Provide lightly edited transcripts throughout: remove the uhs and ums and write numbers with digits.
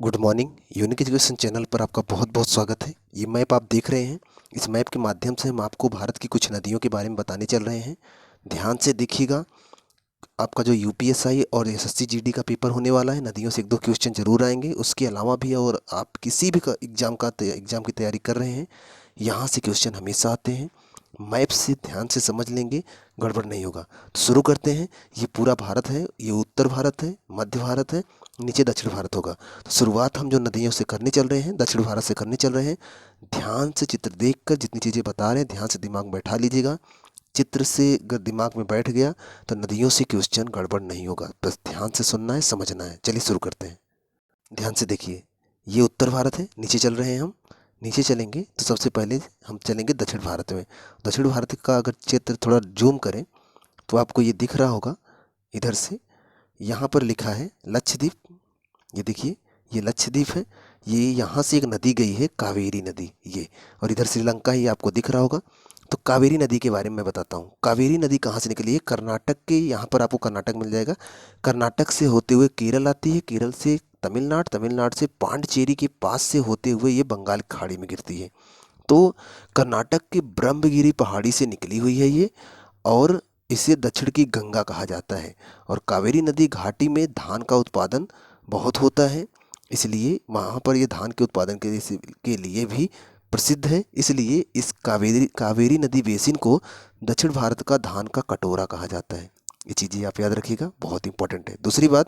Good morning. Unique education channel पर आपका बहुत बहुत स्वागत है। ये मैप आप देख रहे हैं। इस मैप के माध्यम से हम आपको भारत की कुछ नदियों के बारे में बताने चल रहे हैं। ध्यान से देखिएगा। आपका जो यूपीएसआई और एसएससी जीडी का पेपर होने वाला है, नदियों से एक दो क्वेश्चन जरूर आएंगे। उसके अलावा भी और आप किसी भी एग्ज़ाम की तैयारी कर रहे हैं, यहाँ से क्वेश्चन हमेशा आते हैं। मैप से ध्यान से समझ लेंगे, गड़बड़ नहीं होगा। तो शुरू करते हैं। ये पूरा भारत है, ये उत्तर भारत है, मध्य भारत है, नीचे दक्षिण भारत होगा। तो शुरुआत हम जो नदियों से करने चल रहे हैं, दक्षिण भारत से करने चल रहे हैं। ध्यान से चित्र देखकर जितनी चीज़ें बता रहे हैं ध्यान से दिमाग में बैठा लीजिएगा। चित्र से अगर दिमाग में बैठ गया तो नदियों से क्वेश्चन गड़बड़ नहीं होगा। बस ध्यान से सुनना है, समझना है। चलिए शुरू करते हैं। ध्यान से देखिए, ये उत्तर भारत है, नीचे चल रहे हैं हम। नीचे चलेंगे तो सबसे पहले हम चलेंगे दक्षिण भारत में। दक्षिण भारत का अगर चित्र थोड़ा जूम करें तो आपको ये दिख रहा होगा। इधर से यहाँ पर लिखा है लक्षद्वीप। ये देखिए, ये लक्षद्वीप है। ये यहाँ से एक नदी गई है, कावेरी नदी, ये। और इधर श्रीलंका ही आपको दिख रहा होगा। तो कावेरी नदी के बारे में मैं बताता हूँ। कावेरी नदी कहाँ से निकली है? कर्नाटक के, यहाँ पर आपको कर्नाटक मिल जाएगा। कर्नाटक से होते हुए केरल आती है, केरल से तमिलनाडु, तमिलनाडु से पांडिचेरी के पास से होते हुए ये बंगाल की खाड़ी में गिरती है। तो कर्नाटक के ब्रह्मगिरी पहाड़ी से निकली हुई है ये, और इसे दक्षिण की गंगा कहा जाता है। और कावेरी नदी घाटी में धान का उत्पादन बहुत होता है, इसलिए वहाँ पर ये धान के उत्पादन के लिए भी प्रसिद्ध है। इसलिए इस कावेरी नदी बेसिन को दक्षिण भारत का धान का कटोरा कहा जाता है। ये चीज़ें आप याद रखिएगा, बहुत इंपॉर्टेंट है। दूसरी बात,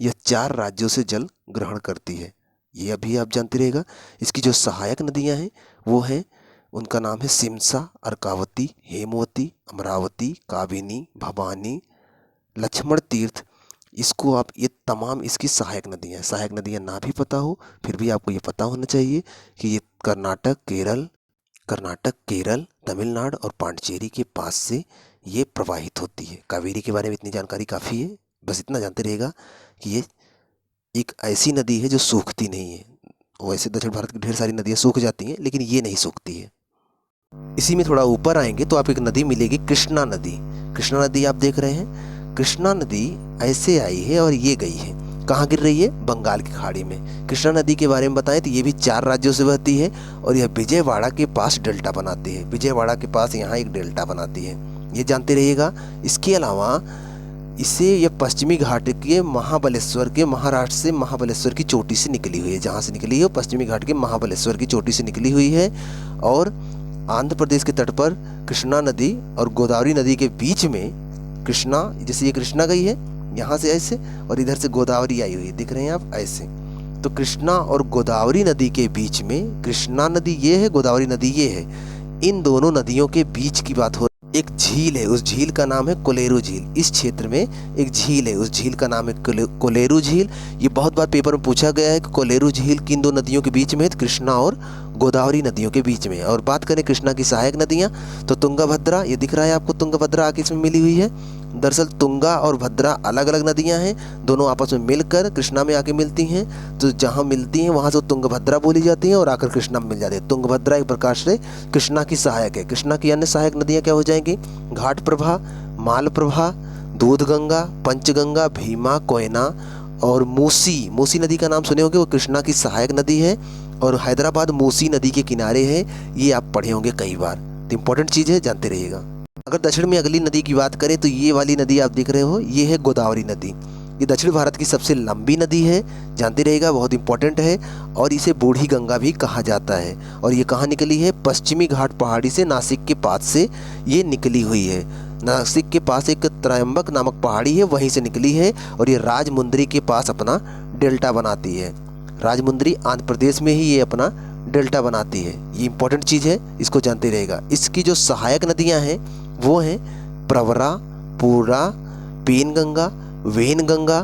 यह 4 राज्यों से जल ग्रहण करती है, ये अभी आप जानते रहेगा। इसकी जो सहायक नदियाँ हैं वो हैं, उनका नाम है सिमसा, अर्कावती, हेमवती, अमरावती, काबिनी, भवानी, लक्ष्मण तीर्थ। इसको आप, ये तमाम इसकी सहायक नदियाँ हैं। सहायक नदियाँ ना भी पता हो फिर भी आपको ये पता होना चाहिए कि ये कर्नाटक, केरल, तमिलनाडु और पांडिचेरी के पास से ये प्रवाहित होती है। कावेरी के बारे में इतनी जानकारी काफ़ी है। बस इतना जानते रहेगा कि ये एक ऐसी नदी है जो सूखती नहीं है। वैसे दक्षिण भारत की ढेर सारी नदियाँ सूख जाती हैं, लेकिन ये नहीं सूखती है। इसी में थोड़ा ऊपर आएंगे तो आप एक नदी मिलेगी, कृष्णा नदी। कृष्णा नदी आप देख रहे हैं। कृष्णा नदी ऐसे आई है और ये गई है, कहाँ गिर रही है? बंगाल की खाड़ी में। कृष्णा नदी के बारे में बताएं तो ये भी 4 राज्यों से बहती है और यह विजयवाड़ा के पास डेल्टा बनाती है। विजयवाड़ा के पास यहाँ एक डेल्टा बनाती है, ये जानते रहिएगा। इसके अलावा इसे यह पश्चिमी घाट के महाबलेश्वर के, महाराष्ट्र से महाबलेश्वर की चोटी से निकली हुई है। जहाँ से निकली है पश्चिमी घाट के महाबलेश्वर की चोटी से निकली हुई है। और आंध्र प्रदेश के तट पर कृष्णा नदी और गोदावरी नदी के बीच में कृष्णा, जैसे ये कृष्णा गई है यहाँ से ऐसे, और इधर से गोदावरी आई हुई है, दिख रहे हैं आप ऐसे। तो कृष्णा और गोदावरी नदी के बीच में, कृष्णा नदी ये है, गोदावरी नदी ये है, इन दोनों नदियों के बीच की बात हो। एक झील है, उस झील का नाम है कोलेरू झील। इस क्षेत्र में एक झील है, उस झील का नाम है कोलेरू झील। ये बहुत बार पेपर में पूछा गया है कि कोलेरू झील किन 2 नदियों के बीच में है? कृष्णा और गोदावरी नदियों के बीच में। और बात करें कृष्णा की सहायक नदियाँ तो तुंगभद्रा, ये दिख रहा है आपको, तुंगभद्रा आगे इसमें मिली हुई है। दरअसल तुंगा और भद्रा अलग अलग नदियां हैं, दोनों आपस में मिलकर कृष्णा में आके मिलती हैं। तो जहां मिलती हैं वहां से तुंगभद्रा बोली जाती है और आकर कृष्णा में मिल जाती है। तुंगभद्रा एक प्रकार से कृष्णा की सहायक है। कृष्णा की अन्य सहायक नदियां क्या हो जाएंगी? घाटप्रभा, मालप्रभा, दूधगंगा, पंचगंगा, भीमा, कोयना और मूसी। मूसी नदी का नाम सुने होंगे, वो कृष्णा की सहायक नदी है और हैदराबाद मूसी नदी के किनारे है। ये आप पढ़े होंगे कई बार, तो इंपॉर्टेंट चीज़ है, जानते रहिएगा। अगर दक्षिण में अगली नदी की बात करें तो ये वाली नदी आप देख रहे हो, ये है गोदावरी नदी। ये दक्षिण भारत की सबसे लंबी नदी है, जानते रहेगा, बहुत इंपॉर्टेंट है। और इसे बूढ़ी गंगा भी कहा जाता है। और ये कहाँ निकली है? पश्चिमी घाट पहाड़ी से, नासिक के पास से ये निकली हुई है। नासिक के पास एक त्रयंबक नामक पहाड़ी है, वहीं से निकली है और ये राजमुंदरी के पास अपना डेल्टा बनाती है। राजमुंदरी आंध्र प्रदेश में ही ये अपना डेल्टा बनाती है। ये इंपॉर्टेंट चीज़ है, इसको जानते रहेगा। इसकी जो सहायक नदियाँ हैं वो हैं प्रवरा, पूर्णा, पेनगंगा, वेनगंगा,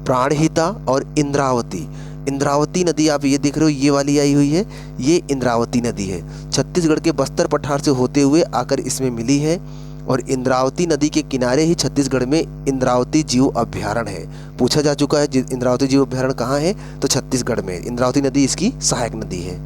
प्राणहिता और इंद्रावती। इंद्रावती नदी आप ये देख रहे हो, ये वाली आई हुई है, ये इंद्रावती नदी है। छत्तीसगढ़ के बस्तर पठार से होते हुए आकर इसमें मिली है। और इंद्रावती नदी के किनारे ही छत्तीसगढ़ में इंद्रावती जीव अभ्यारण्य है। पूछा जा चुका है इंद्रावती जीव अभ्यारण्य कहाँ है, तो छत्तीसगढ़ में। इंद्रावती नदी इसकी सहायक नदी है।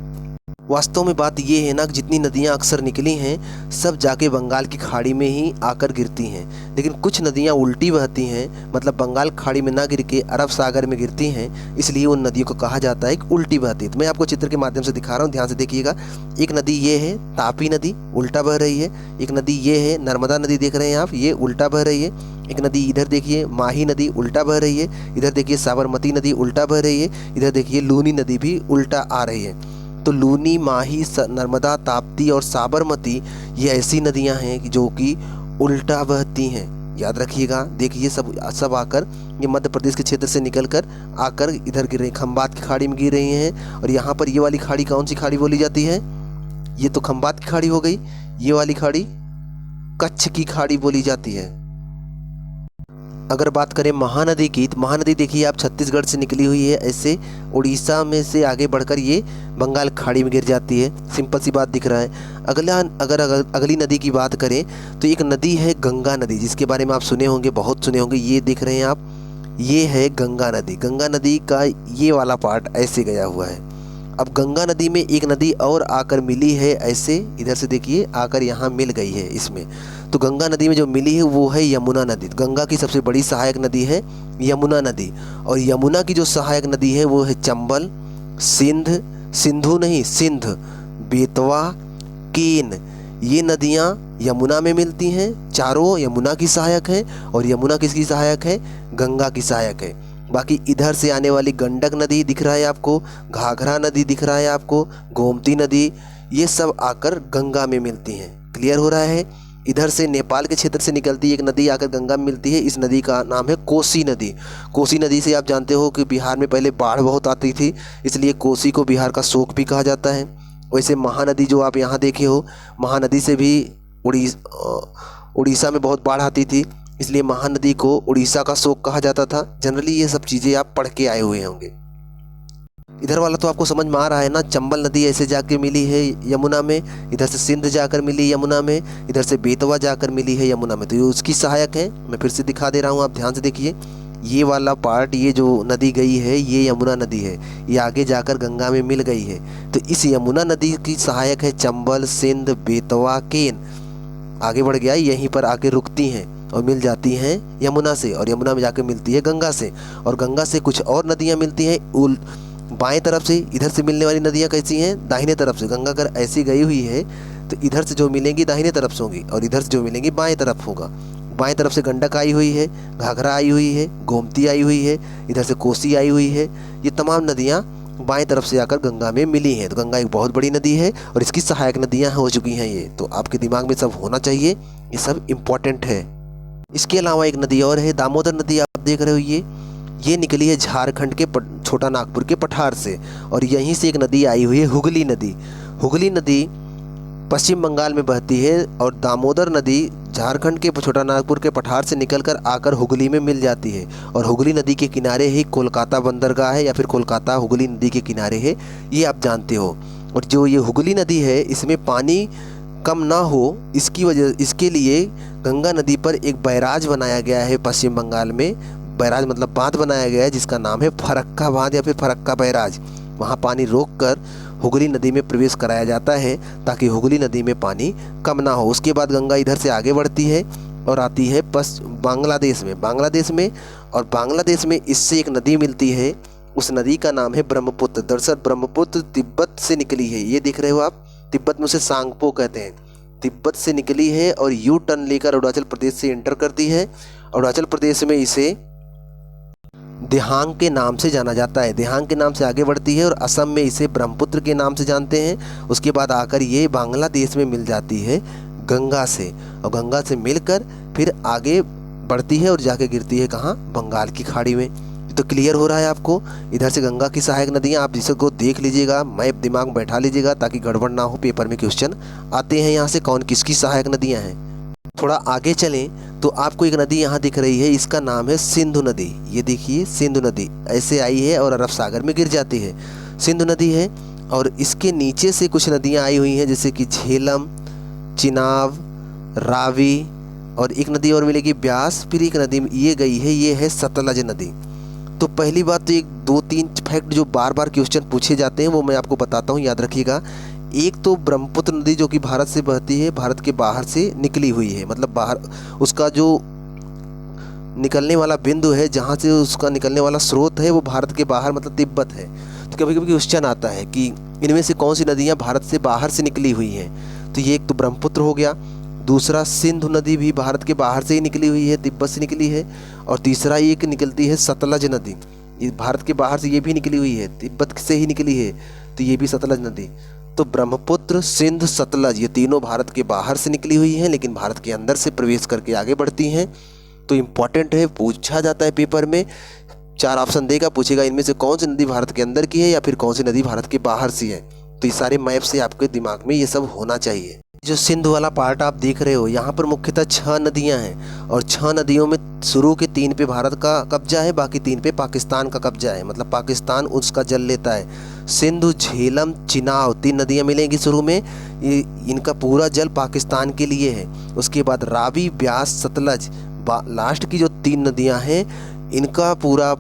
वास्तव में बात ये है ना कि जितनी नदियाँ अक्सर निकली हैं सब जाके बंगाल की खाड़ी में ही आकर गिरती हैं, लेकिन कुछ नदियाँ उल्टी बहती हैं, मतलब बंगाल खाड़ी में ना गिर के अरब सागर में गिरती हैं, इसलिए उन नदियों को कहा जाता है कि उल्टी बहती है। तो मैं आपको चित्र के माध्यम से दिखा रहा हूँ, ध्यान से देखिएगा। एक नदी ये है तापी नदी, उल्टा बह रही है। एक नदी ये है नर्मदा नदी, देख रहे हैं आप, ये उल्टा बह रही है। एक नदी इधर देखिए माही नदी उल्टा बह रही है। इधर देखिए साबरमती नदी उल्टा बह रही है। इधर देखिए लूनी नदी भी उल्टा आ रही है। तो लूनी, माही, नर्मदा, ताप्ती और साबरमती ये ऐसी नदियां हैं जो कि उल्टा बहती हैं, याद रखिएगा। देखिए सब आकर ये मध्य प्रदेश के क्षेत्र से निकलकर आकर इधर गिर रही, खंबात की खाड़ी में गिर रही हैं। और यहाँ पर ये वाली खाड़ी कौन सी खाड़ी बोली जाती है? ये तो खंबात की खाड़ी हो गई। ये वाली खाड़ी कच्छ की खाड़ी बोली जाती है। अगर बात करें महानदी की, तो महानदी देखिए आप छत्तीसगढ़ से निकली हुई है, ऐसे उड़ीसा में से आगे बढ़कर ये बंगाल खाड़ी में गिर जाती है। सिंपल सी बात दिख रहा है। अगली नदी की बात करें तो एक नदी है गंगा नदी, जिसके बारे में आप सुने होंगे, बहुत सुने होंगे। ये देख रहे हैं आप, ये है गंगा नदी। गंगा नदी का ये वाला पार्ट ऐसे गया हुआ है। अब गंगा नदी में एक नदी और आकर मिली है, ऐसे इधर से देखिए आकर यहाँ मिल गई है इसमें। तो गंगा नदी में जो मिली है वो है यमुना नदी। गंगा की सबसे बड़ी सहायक नदी है यमुना नदी, और यमुना की जो सहायक नदी है वो है चंबल, सिंध, बेतवा, केन। ये नदियाँ यमुना में मिलती हैं, चारों यमुना की सहायक हैं। और यमुना किसकी सहायक है? गंगा की सहायक है। बाकी इधर से आने वाली गंडक नदी दिख रहा है आपको, घाघरा नदी दिख रहा है आपको, गोमती नदी, ये सब आकर गंगा में मिलती हैं। क्लियर हो रहा है? इधर से नेपाल के क्षेत्र से निकलती एक नदी आकर गंगा में मिलती है। इस नदी का नाम है कोसी नदी। कोसी नदी से आप जानते हो कि बिहार में पहले बाढ़ बहुत आती थी, इसलिए कोसी को बिहार का शोक भी कहा जाता है। वैसे महानदी जो आप यहाँ देखे हो, महानदी से भी उड़ीसा में बहुत बाढ़ आती थी, इसलिए महानदी को उड़ीसा का शोक कहा जाता था। जनरली ये सब चीज़ें आप पढ़ के आए हुए होंगे। इधर वाला तो आपको समझ में आ रहा है ना, चंबल नदी ऐसे जाके मिली है यमुना में, इधर से सिंध जाकर मिली यमुना में, इधर से बेतवा जाकर मिली है यमुना में। तो ये उसकी सहायक है। मैं फिर से दिखा दे रहा हूँ, आप ध्यान से देखिए। ये वाला पार्ट, ये जो नदी गई है ये यमुना नदी है, ये आगे जाकर गंगा में मिल गई है। तो इस यमुना नदी की सहायक है चंबल, सिंध, बेतवा, केन। आगे बढ़ गया, यहीं पर आके रुकती हैं और मिल जाती हैं यमुना से, और यमुना में जाकर मिलती है गंगा से। और गंगा से कुछ और नदियाँ मिलती हैं बाएं तरफ से। इधर से मिलने वाली नदियाँ कैसी हैं? दाहिने तरफ से। गंगा अगर ऐसी गई हुई है तो इधर से जो मिलेंगी दाहिने तरफ से होंगी, और इधर से जो मिलेंगी बाएं तरफ होगा। बाएं तरफ से गंडक आई हुई है, घाघरा आई हुई है, गोमती आई हुई है, इधर से कोसी आई हुई है। ये तमाम नदियाँ बाएं तरफ से आकर गंगा में मिली हैं। तो गंगा एक बहुत बड़ी नदी है और इसकी सहायक नदियाँ हो चुकी हैं। ये तो आपके दिमाग में सब होना चाहिए, ये सब इम्पोर्टेंट है। इसके अलावा एक नदी और है, दामोदर नदी आप देख रहे हो। ये निकली है झारखंड के छोटा नागपुर के पठार से, और यहीं से एक नदी आई हुई है हुगली नदी। हुगली नदी पश्चिम बंगाल में बहती है, और दामोदर नदी झारखंड के छोटा नागपुर के पठार से निकलकर आकर हुगली में मिल जाती है। और हुगली नदी के किनारे ही कोलकाता बंदरगाह है, या फिर कोलकाता हुगली नदी के किनारे है, ये आप जानते हो। और जो ये हुगली नदी है, इसमें पानी कम ना हो इसके लिए गंगा नदी पर एक बैराज बनाया गया है पश्चिम बंगाल में। बैराज मतलब बांध बनाया गया है जिसका नाम है फरक्का बांध या फिर फरक्का बैराज। वहाँ पानी रोककर हुगली नदी में प्रवेश कराया जाता है ताकि हुगली नदी में पानी कम ना हो। उसके बाद गंगा इधर से आगे बढ़ती है और आती है बांग्लादेश में, और बांग्लादेश में इससे एक नदी मिलती है। उस नदी का नाम है ब्रह्मपुत्र। दरअसल ब्रह्मपुत्र तिब्बत से निकली है, ये देख रहे हो आप, तिब्बत में उसे सांगपो कहते हैं। तिब्बत से निकली है और यू टर्न लेकर अरुणाचल प्रदेश से एंटर करती है। अरुणाचल प्रदेश में इसे देहांग के नाम से जाना जाता है। देहांग के नाम से आगे बढ़ती है और असम में इसे ब्रह्मपुत्र के नाम से जानते हैं। उसके बाद आकर ये बांग्लादेश में मिल जाती है गंगा से, और गंगा से मिलकर फिर आगे बढ़ती है और जाके गिरती है कहाँ? बंगाल की खाड़ी में। तो क्लियर हो रहा है आपको। इधर से गंगा की सहायक नदियाँ आप जिसको देख लीजिएगा, मैप दिमाग में बैठा लीजिएगा ताकि गड़बड़ ना हो। पेपर में क्वेश्चन आते हैं यहाँ से कौन किसकी सहायक नदियाँ हैं। थोड़ा आगे चलें तो आपको एक नदी यहाँ दिख रही है, इसका नाम है सिंधु नदी। ये देखिए सिंधु नदी ऐसे आई है और अरब सागर में गिर जाती है। सिंधु नदी है, और इसके नीचे से कुछ नदियाँ आई हुई हैं जैसे कि झेलम, चिनाब, रावी, और एक नदी और मिलेगी ब्यास। फिर एक नदी ये गई है, ये है सतलज नदी। तो पहली बात तो एक 2-3 फैक्ट जो बार बार क्वेश्चन पूछे जाते हैं वो मैं आपको बताता हूँ, याद रखिएगा। एक तो ब्रह्मपुत्र नदी जो कि भारत से बहती है, भारत के बाहर से निकली हुई है, मतलब बाहर उसका जो निकलने वाला बिंदु है, जहाँ से उसका निकलने वाला स्रोत है वो भारत के बाहर मतलब तिब्बत है। तो कभी कभी क्वेश्चन आता है कि इनमें से कौन सी नदियाँ भारत से बाहर से निकली हुई हैं। तो ये एक तो ब्रह्मपुत्र हो गया, दूसरा सिंधु नदी भी भारत के बाहर से ही निकली हुई है, तिब्बत से निकली है, और तीसरा एक निकलती है सतलज नदी, ये भारत के बाहर से ये भी निकली हुई है, तिब्बत से ही निकली है, तो ये भी सतलज नदी। तो ब्रह्मपुत्र, सिंध, सतलज ये तीनों भारत के बाहर से निकली हुई हैं, लेकिन भारत के अंदर से प्रवेश करके आगे बढ़ती हैं। तो इम्पॉर्टेंट है, पूछा जाता है पेपर में, 4 ऑप्शन देगा, पूछेगा इनमें से कौन सी नदी भारत के अंदर की है या फिर कौन सी नदी भारत के बाहर से है। तो ये सारे मैप से आपके दिमाग में ये सब होना चाहिए। जो सिंध वाला पार्ट आप देख रहे हो, यहाँ पर मुख्यतः 6 नदियाँ हैं, और 6 नदियों में शुरू के 3 पे भारत का कब्जा है, बाकी 3 पे पाकिस्तान का कब्जा है, मतलब पाकिस्तान उसका जल लेता है। सिंधु, झेलम, चिनाब 3 नदियाँ मिलेंगी शुरू में, ये इनका पूरा जल पाकिस्तान के लिए है। उसके बाद रावी, ब्यास, सतलज, लास्ट की जो 3 नदियाँ हैं इनका पूरा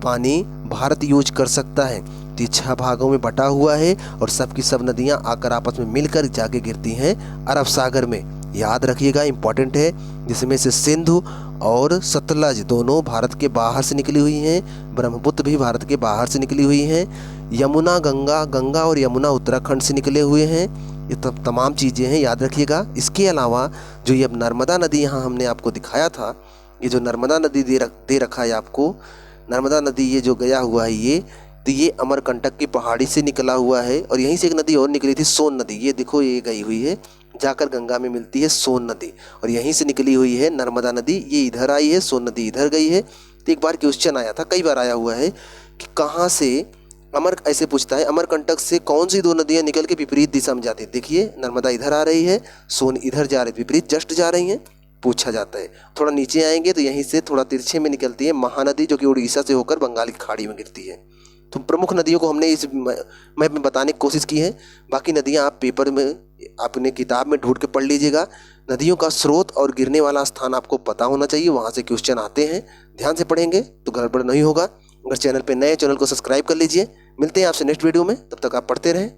पानी भारत यूज कर सकता है। तो 6 भागों में बटा हुआ है, और सब की सब नदियां आकर आपस में मिलकर जाके गिरती हैं अरब सागर में। याद रखिएगा, इम्पॉर्टेंट है। जिसमें से सिंधु और सतलज दोनों भारत के बाहर से निकली हुई हैं, ब्रह्मपुत्र भी भारत के बाहर से निकली हुई हैं, यमुना, गंगा और यमुना उत्तराखंड से निकले हुए हैं। ये तमाम चीज़ें हैं, याद रखिएगा। इसके अलावा जो ये अब नर्मदा नदी यहाँ हमने आपको दिखाया था, ये जो नर्मदा नदी दे रखा है आपको, नर्मदा नदी ये जो गया हुआ है ये अमरकंटक की पहाड़ी से निकला हुआ है, और यहीं से एक नदी और निकली थी, सोन नदी। ये देखो, ये गई हुई है, जाकर गंगा में मिलती है सोन नदी, और यहीं से निकली हुई है नर्मदा नदी। ये इधर आई है, सोन नदी इधर गई है। तो एक बार क्वेश्चन आया था, कई बार आया हुआ है कि कहाँ से ऐसे पूछता है, अमरकंटक से कौन सी 2 नदियाँ निकल के विपरीत दिशा में जाती है। देखिए, नर्मदा इधर आ रही है, सोन इधर जा रही है, विपरीत जस्ट जा रही हैं, पूछा जाता है। थोड़ा नीचे आएंगे तो यहीं से थोड़ा तिरछे में निकलती है महानदी, जो कि उड़ीसा से होकर बंगाल की खाड़ी में गिरती है। तो प्रमुख नदियों को हमने इस मैप में बताने की कोशिश की है। बाकी नदियां आप पेपर में अपने किताब में ढूंढ के पढ़ लीजिएगा। नदियों का स्रोत और गिरने वाला स्थान आपको पता होना चाहिए, वहाँ से क्वेश्चन आते हैं, ध्यान से पढ़ेंगे तो गड़बड़ नहीं होगा। अगर चैनल पे नए, चैनल को सब्सक्राइब कर लीजिए। मिलते हैं आपसे नेक्स्ट वीडियो में, तब तक आप पढ़ते रहें।